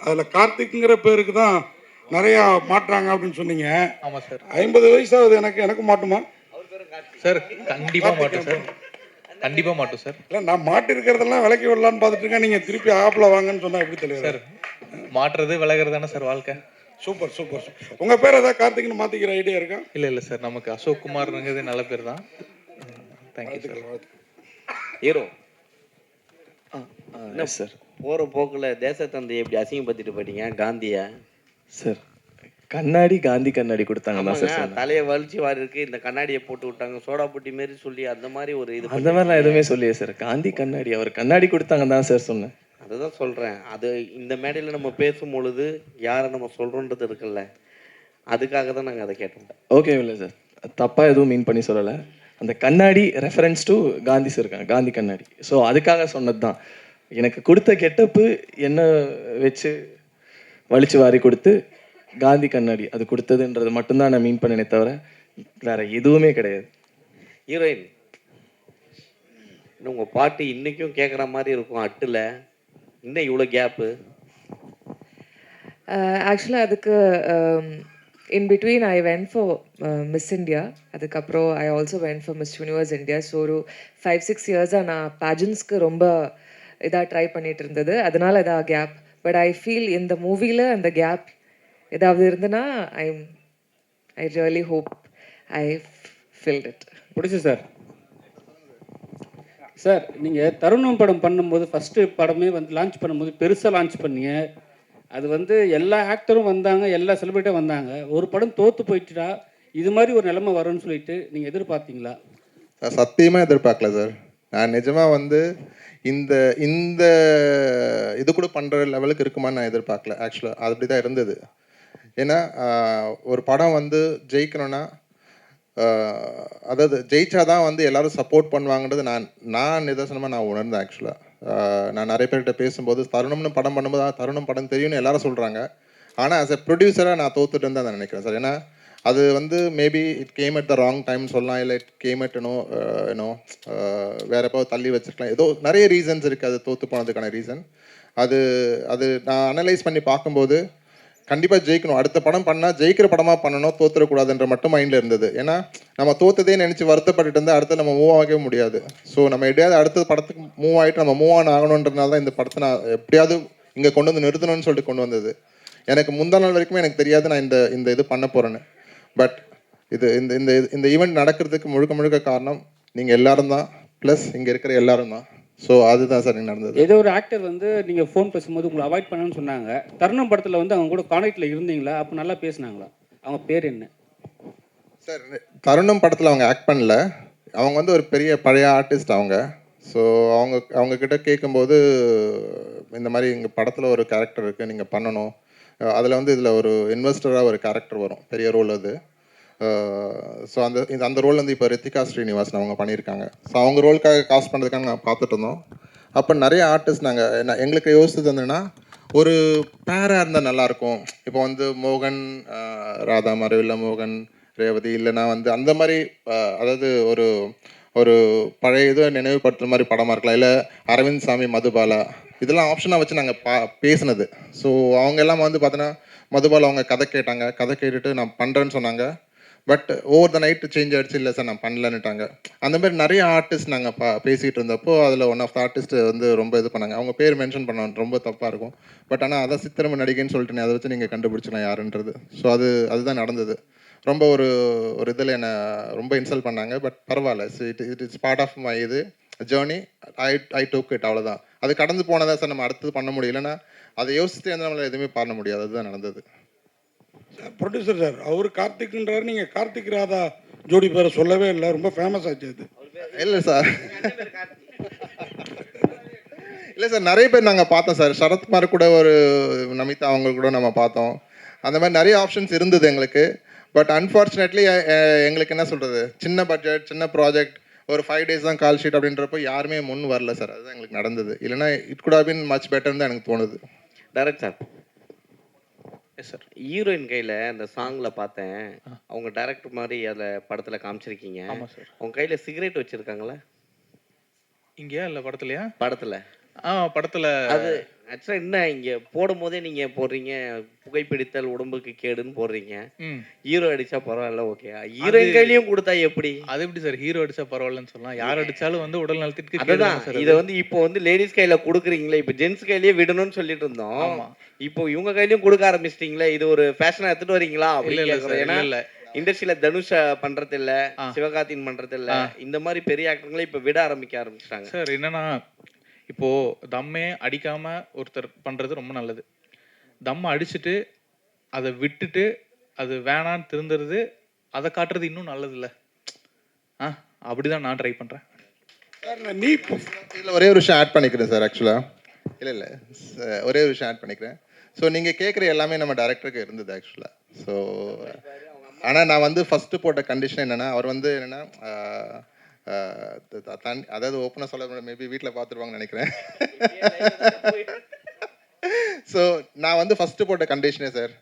அதில் கார்த்திக்ங்கிற பேருக்கு தான் நிறையா மாட்டுறாங்க அப்படின்னு சொன்னீங்க. ஆமாம் சார். 50 வயசாகுது எனக்கு மாட்டுமா சார்? கண்டிப்பாக மாட்டோம் சார், கண்டிப்பாக மாட்டோம் சார். இல்லை, நான் மாட்டிருக்கிறதெல்லாம் விலைக்கு விடலான்னு பார்த்துட்டு இருக்கேன். நீங்கள் திருப்பி ஆப்பில் வாங்கன்னு சொன்னால் எப்படி தெரியும் சார்? மாட்டுறது விலகிறது தானே சார் வாழ்க்கை. Super super. உங்கள் பேர் ஏதாவது கார்த்திக்னு மாற்றிக்கிற ஐடியா இருக்கா? இல்லை சார், நமக்கு அசோக் குமார்ங்கிறது நல்ல பேர் தான். Thank you sir. ஹீரோ என்ன சார், போகிற போக்கில் தேசத்தந்தை எப்படி அசிங்கப்படுத்திட்டு போயிட்டீங்க காந்தியை? சார் கண்ணாடி காந்தி கண்ணாடி கொடுத்தாங்க சார். தலையை வலிச்சு வாரி இருக்கு, இந்த கண்ணாடியை போட்டு விட்டாங்க சோடா புட்டி மாரி சொல்லி அந்த மாதிரி ஒரு இது. அந்த மாதிரி நான் எதுவுமே சொல்லியே சார். காந்தி கண்ணாடி அவர் கண்ணாடி கொடுத்தாங்க தான் சார் சொன்னேன். அதுதான் சொல்கிறேன். அது இந்த மேடையில் நம்ம பேசும் பொழுது யாரை நம்ம சொல்கிறோன்றது இருக்குல்ல, அதுக்காக தான் நாங்கள் அதை கேட்டோம். ஓகே இல்லை சார், தப்பாக எதுவும் மீன் பண்ணி சொல்லலை. அந்த கண்ணாடி ரெஃபரன்ஸ் டு காந்தி சார் இருக்காங்க, காந்தி கண்ணாடி. ஸோ அதுக்காக சொன்னது தான். எனக்கு கொடுத்த கெட்டப்பு என்ன வச்சு வலிச்சு வாரி கொடுத்து காந்தி கண்ணாடி அது கொடுத்ததுன்றது மட்டும்தான் நான் மீன் பண்ணினே தவிர வேற எதுவுமே கிடையாது. ஹீரோயின், உங்கள் பாட்டு இன்றைக்கும் கேட்குற மாதிரி இருக்கும் அட்டில், இன்னும் இவ்வளோ கேப்பு? ஆக்சுவலாக அதுக்கு in between I went for Miss India. அதுக்கப்புறம் I also went for Miss Universe India. So ஒரு 5-6 இயர்ஸாக நான் பேஜன்ஸ்க்கு ரொம்ப இதாக ட்ரை பண்ணிட்டு இருந்தது. அதனால இதாக கேப். பட் ஐ ஃபீல் இந்த மூவியில் அந்த கேப் ஏதாவது இருந்ததுன்னா I really hope I filled it. பிடிச்சி சார். சார் நீங்கள் தருணம் படம் பண்ணும்போது ஃபஸ்ட்டு படமே வந்து லான்ச் பண்ணும்போது பெருசாக லான்ச் பண்ணீங்க. அது வந்து எல்லா ஆக்டரும் வந்தாங்க, எல்லா செலிபிரிட்டியும் வந்தாங்க. ஒரு படம் தோற்று போயிட்டுடா இது மாதிரி ஒரு நிலைமை வரும்னு சொல்லிட்டு நீங்கள் எதிர்பார்த்தீங்களா? சார் சத்தியமாக எதிர்பார்க்கல சார். நான் நிஜமாக வந்து இந்த இந்த இது கூட பண்ணுற லெவலுக்கு இருக்குமான்னு நான் எதிர்பார்க்கல. ஆக்சுவலாக அது அப்படி தான் இருந்தது. ஏன்னா ஒரு படம் வந்து ஜெயிக்கணும்னா அதாவது ஜெயிச்சாதான் வந்து எல்லோரும் சப்போர்ட் பண்ணுவாங்கன்றது நான் நிதர்சனமாக நான் உணர்ந்தேன். ஆக்சுவலாக நான் நிறைய பேர்கிட்ட பேசும்போது தருணம்னு படம் பண்ணும்போது தருணம் படம் தெரியும்னு எல்லாரும் சொல்கிறாங்க. ஆனால் ஆஸ் எ ப்ரொடியூசராக நான் தோத்துட்டேன்னு தான் நான் நினைக்கிறேன் சார். ஏன்னா அது வந்து maybe it came at the wrong time சொல்லலாம், இல்லை இட் கேம் அட் ஏன்னோ வேறு எப்போ தள்ளி வச்சுருக்கலாம். ஏதோ நிறைய ரீசன்ஸ் இருக்குது அது தோற்று போனதுக்கான ரீசன். அது அது நான் அனலைஸ் பண்ணி பார்க்கும்போது கண்டிப்பாக ஜெயிக்கணும், அடுத்த படம் பண்ணால் ஜெயிக்கிற படமாக பண்ணணும், தோற்றுறக்கூடாதுன்ற மட்டும் மைண்டில் இருந்தது. ஏன்னா நம்ம தோற்றதே நினச்சி வருத்தப்பட்டு இருந்தால் அடுத்து நம்ம மூவ் ஆகவே முடியாது. ஸோ நம்ம எப்படியாவது அடுத்த படத்துக்கு மூவ் ஆகிட்டு நம்ம மூவ் ஆன் ஆகணுன்றதுனால தான் இந்த படத்தை நான் எப்படியாவது இங்கே கொண்டு வந்து நிறுத்தணும்னு சொல்லிட்டு கொண்டு வந்தது. எனக்கு முந்தா நாள் வரைக்குமே எனக்கு தெரியாது நான் இந்த இது பண்ண போகிறேன்னு. பட் இது இந்த இந்த இந்த ஈவெண்ட் நடக்கிறதுக்கு முழுக்க காரணம் நீங்கள் எல்லாரும் தான், ப்ளஸ் இங்கே இருக்கிற எல்லாரும் தான். ஸோ அதுதான் சார் நடந்தது. ஏதோ ஒரு ஆக்டர் வந்து நீங்கள் ஃபோன் பேசும்போது உங்களை அவாய்ட் பண்ணணும்னு சொன்னாங்க. தருணம் படத்தில் வந்து அவங்க கூட கான்டாக்டில் இருந்தீங்களா? அப்போ நல்லா பேசினாங்களா? அவங்க பேர் என்ன சார்? தருணம் படத்தில் அவங்க ஆக்ட் பண்ணல. அவங்க வந்து ஒரு பெரிய பழைய ஆர்டிஸ்ட் அவங்க. ஸோ அவங்கக்கிட்ட கேட்கும்போது இந்த மாதிரி எங்கள் படத்தில் ஒரு கேரக்டர் இருக்குது, நீங்கள் பண்ணணும். அதில் வந்து இதில் ஒரு இன்வெஸ்டராக ஒரு கேரக்டர் வரும், பெரிய ரோல் அது. ஸோ அந்த ரோல் வந்து இப்போ ரித்திகா ஸ்ரீனிவாசன் அவங்க பண்ணியிருக்காங்க. ஸோ அவங்க ரோலுக்காக காஸ்ட் பண்ணுறதுக்காக நாங்கள் பார்த்துட்டு இருந்தோம். அப்போ நிறைய ஆர்டிஸ்ட் நாங்கள் எங்களுக்கு யோசிச்சது என்னென்னா ஒரு பேராக இருந்தால் நல்லாயிருக்கும். இப்போ வந்து மோகன் ராதா மாதிரி, இல்லை மோகன் ரேவதி, இல்லைனா வந்து அந்த மாதிரி அதாவது ஒரு ஒரு பழைய இதை நினைவுபடுத்துகிற மாதிரி படமாக இருக்கலாம், இல்லை அரவிந்த் சாமி மதுபாலா, இதெல்லாம் ஆப்ஷனாக வச்சு நாங்கள் பேசினது. ஸோ அவங்க எல்லாம் வந்து பார்த்தோன்னா மதுபாலா அவங்க கதை கேட்டாங்க, கதை கேட்டுட்டு நான் பண்ணுறேன்னு சொன்னாங்க. But over the night change ஆகிடுச்சு, இல்லை சார் நான் பண்ணலன்னுட்டாங்க. அந்த மாதிரி நிறைய ஆர்டிஸ்ட் நாங்கள் பேசிகிட்டு இருந்தப்போ அதில் ஒன் ஆஃப் த ஆர்டிஸ்ட் வந்து ரொம்ப இது பண்ணாங்க. அவங்க பேர் மென்ஷன் பண்ண ரொம்ப தப்பாக இருக்கும். பட் ஆனால் அதான் சித்திரம நடிகைன்னு சொல்லிட்டு அதை வச்சு நீங்கள் கண்டுபிடிச்சிக்கலாம் யாருன்றது. ஸோ அதுதான் நடந்தது. ரொம்ப ஒரு இதில் என்னை ரொம்ப இன்சல்ட் பண்ணாங்க. பட் பரவாயில்ல, it is part of my இது ஜேர்னி. ஐ டூக் இட், அவ்வளோதான். அது கடந்து போனதா சார், நம்ம அடுத்தது பண்ண முடியலன்னா அதை யோசித்து வந்து நம்மளால் எதுவுமே பண்ண முடியாது. அதுதான் நடந்தது. ப்ரொடியூசர் சார், அவர் கார்த்திக்ன்றார், நீங்கள் கார்த்திக் ராதா ஜோடி பேரை சொல்லவே இல்லை, ரொம்ப ஃபேமஸ் ஆச்சு அது. இல்லை சார், இல்லை சார், நிறைய பேர் நாங்கள் பார்த்தோம் சார். சரத்குமார் கூட ஒரு நமிதா அவங்க கூட நம்ம பார்த்தோம். அந்த மாதிரி நிறைய ஆப்ஷன்ஸ் இருந்தது எங்களுக்கு. பட் அன்ஃபார்ச்சுனேட்லி எங்களுக்கு என்ன சொல்கிறது, சின்ன பட்ஜெட், சின்ன ப்ராஜெக்ட், ஒரு 5 days தான் கால் ஷீட் அப்படின்றப்போ யாருமே முன் வரல சார். அதுதான் எங்களுக்கு நடந்தது. இல்லைனா it could have been much பெட்டர்னு தான் எனக்கு தோணுது. Direct sir. Yes sir. Heroine கையில் அந்த சாங்கில் பார்த்தேன், அவங்க டைரக்டர் மாதிரி அதில் படத்தில் காமிச்சிருக்கீங்க. ஆமாம் சார். அவங்க கையில் சிகரெட் வச்சுருக்காங்களே இங்கேயா இல்லை படத்துலையா? படத்தில் படத்துல அது ஆக்சுவலாக என்ன இங்கே போடும்போதே நீங்கள் போடுறீங்க புகைப்பிடித்தல் உடம்புக்கு கேடுன்னு போடுறீங்க. ம் ஹீரோ அடிச்சா பரவாயில்ல, ஓகே. ஹீரோயின் கையிலையும் கொடுத்தா எப்படி? அது எப்படி சார் ஹீரோ அடிச்சா பரவாயில்லன்னு சொல்லலாம்? யார் அடிச்சாலும் வந்து உடல் நலத்திற்கு கேடு அதுதான் தானே சார் இதை அது? வந்து இப்போ வந்து லேடிஸ் கையில கொடுக்குறீங்களே, இப்போ ஜென்ஸ் கையிலேயே விடணும்னு சொல்லிட்டு இருந்தோம். ஆமா. இப்போ இவங்க கையிலயும் கொடுக்க ஆரம்பிச்சிட்டீங்களே, இது ஒரு ஃபேஷனா எடுத்துட்டு வரீங்களா இல்ல அப்படின்னு இல்ல கேட்குறோம். சார், ஏன்னா இல்ல இண்டஸ்ட்ரியில தனுஷ பண்றது இல்ல, ஆ. சிவகார்த்தின் பண்றது இல்ல, ஆ. இந்த மாதிரி பெரிய ஆக்டர்களை இப்ப விட ஆரம்பிச்சிட்டாங்க. சார் என்னன்னா, இப்போ தம்மே அடிக்காம ஒருத்தர் பண்றது ரொம்ப நல்லது. தம்ம அடிச்சுட்டு அதை விட்டுட்டு அது வேணான்னு திருந்துறது, அதை காட்டுறது இன்னும் நல்லதுல்ல. அப்படிதான் நான் ட்ரை பண்றேன். சார் நீ இதில் ஒரே ஒரு விஷயம் ஆட் பண்ணிக்கிறேன் சார். ஆக்சுவலாக இல்லை ஒரே ஒரு விஷயம் ஆட் பண்ணிக்கிறேன். ஸோ நீங்கள் கேட்குற எல்லாமே நம்ம டேரக்டருக்கு இருந்தது ஆக்சுவலாக. ஸோ ஆனால் நான் வந்து ஃபஸ்ட்டு போட்ட கண்டிஷன் என்னென்னா, அவர் வந்து என்னென்னா அதாவது ஓப்பனாக சொல்ல மேபி வீட்டில் பார்த்துருவாங்கன்னு நினைக்கிறேன். ஸோ நான் வந்து ஃபஸ்ட்டு போட்ட கண்டிஷனே சார்,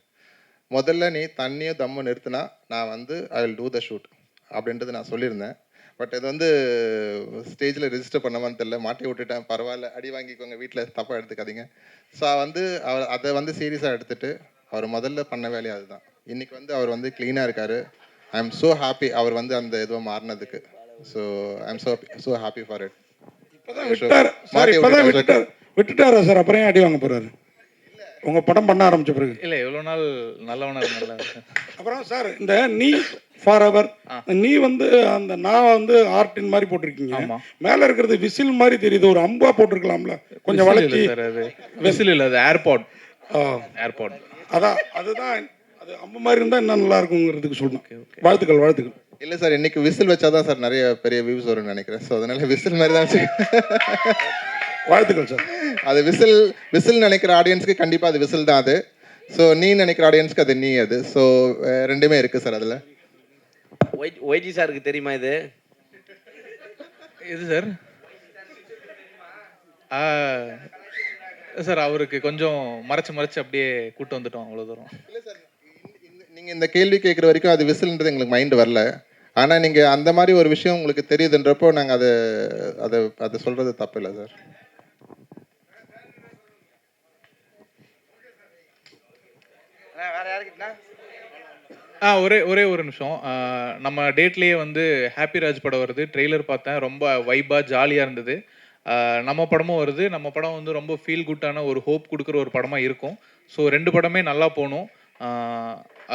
முதல்ல நீ தண்ணியும் தம்மும் நிறுத்தினா நான் வந்து I will do the shoot அப்படின்றது நான் சொல்லியிருந்தேன். பட் இது வந்து ஸ்டேஜில் ரெஜிஸ்டர் பண்ணவான்னு தெரியல, மாட்டி விட்டுட்டேன். பரவாயில்ல, அடி வாங்கிக்கோங்க, வீட்டில் தப்பாக எடுத்துக்காதீங்க. ஸோ வந்து அவர் அதை வந்து சீரியஸாக எடுத்துகிட்டு அவர் முதல்ல பண்ண வேலையை அதுதான். இன்றைக்கி வந்து அவர் வந்து க்ளீனாக இருக்கார். ஐ எம் ஸோ ஹாப்பி அவர் வந்து அந்த இதுவாக மாறினதுக்கு. So I am so happy for it. இப்பதான் விட்டார் சார், இப்பதான் விட்டுட்டாரா சார்? அப்புறம் ஏன் அடி வாங்க போறாரு உங்க படம் பண்ண ஆரம்பிச்ச பிறகு? இல்ல எவ்வளவு நாள் நல்லவனா இருந்தால. அப்புறம் சார் இந்த நீ ஃபார் எவர், நீ வந்து அந்த நான் வந்து ஆர்டின் மாதிரி போட்டிருக்கீங்க. ஆமா. மேல இருக்கிறது விசில் மாதிரி தெரியுது, ஒரு அம்பா போட்டிருக்கலாம்ல கொஞ்சம் வளைச்சி. சார் அது விசில் இல்ல, அது ஏர்பாட். ஏர்பாட் அதான் அதுதான் அது அம்பு மாதிரி இருந்தா இன்னும் நல்லா இருக்குங்கிறதுக்கு சொல்லணும். வாழ்த்துக்கள் வாழ்த்துக்கள். இல்லை சார், இன்னைக்கு விசில் வச்சாதான் சார் நிறைய பெரிய வியூஸ் வரும்னு நினைக்கிறேன். ஸோ அதனால விசில் மாதிரி தான் வச்சு வாழ்த்துக்கள் சார். அது விசில் நினைக்கிற ஆடியன்ஸ்க்கு கண்டிப்பாக அது விசில் தான் அது. ஸோ நீ நினைக்கிற ஆடியன்ஸ்க்கு அது நீ அது. ஸோ ரெண்டுமே இருக்குது சார் அதில். ஒய்ஜி சாருக்கு தெரியுமா இது? இது சார் சார் அவருக்கு கொஞ்சம் மறைச்சு அப்படியே கூட்டு வந்துட்டோம் அவ்வளோ தூரம். இல்லை சார், நீங்கள் இந்த கேள்வி கேட்குற வரைக்கும் அது விசில்ன்றது எங்களுக்கு மைண்டு வரல. ஆனால் நீங்கள் அந்த மாதிரி ஒரு விஷயம் உங்களுக்கு தெரியுதுன்றப்போ நாங்கள் அதை சொல்கிறது தப்பு இல்லை சார். ஒரே ஒரு நிமிஷம். நம்ம டேட்லேயே வந்து ஹாப்பி ராஜ் படம் வருது. ட்ரெய்லர் பார்த்தேன், ரொம்ப வைபாக ஜாலியாக இருந்தது. நம்ம படமும் வருது. நம்ம படம் வந்து ரொம்ப ஃபீல் குட்டான ஒரு ஹோப் கொடுக்குற ஒரு படமாக இருக்கும். ஸோ 2 படமே நல்லா போகணும்.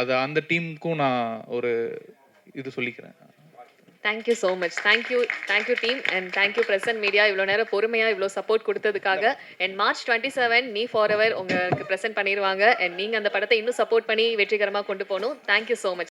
அது அந்த டீமுக்கும் நான் ஒரு இது சொல்லிக்கிறேன். Thank you so much. Thank you team and thank you present media இவ்வளோ நேரம் பொறுமையாக இவ்வளோ சப்போர்ட் கொடுத்ததுக்காக. அண்ட் March 27 நீ ஃபார் எவர் உங்களுக்கு ப்ரெசென்ட் பண்ணிடுவாங்க. அண்ட் நீங்கள் அந்த படத்தை இன்னும் சப்போர்ட் பண்ணி வெற்றிகரமாக கொண்டு போகணும். Thank you so much.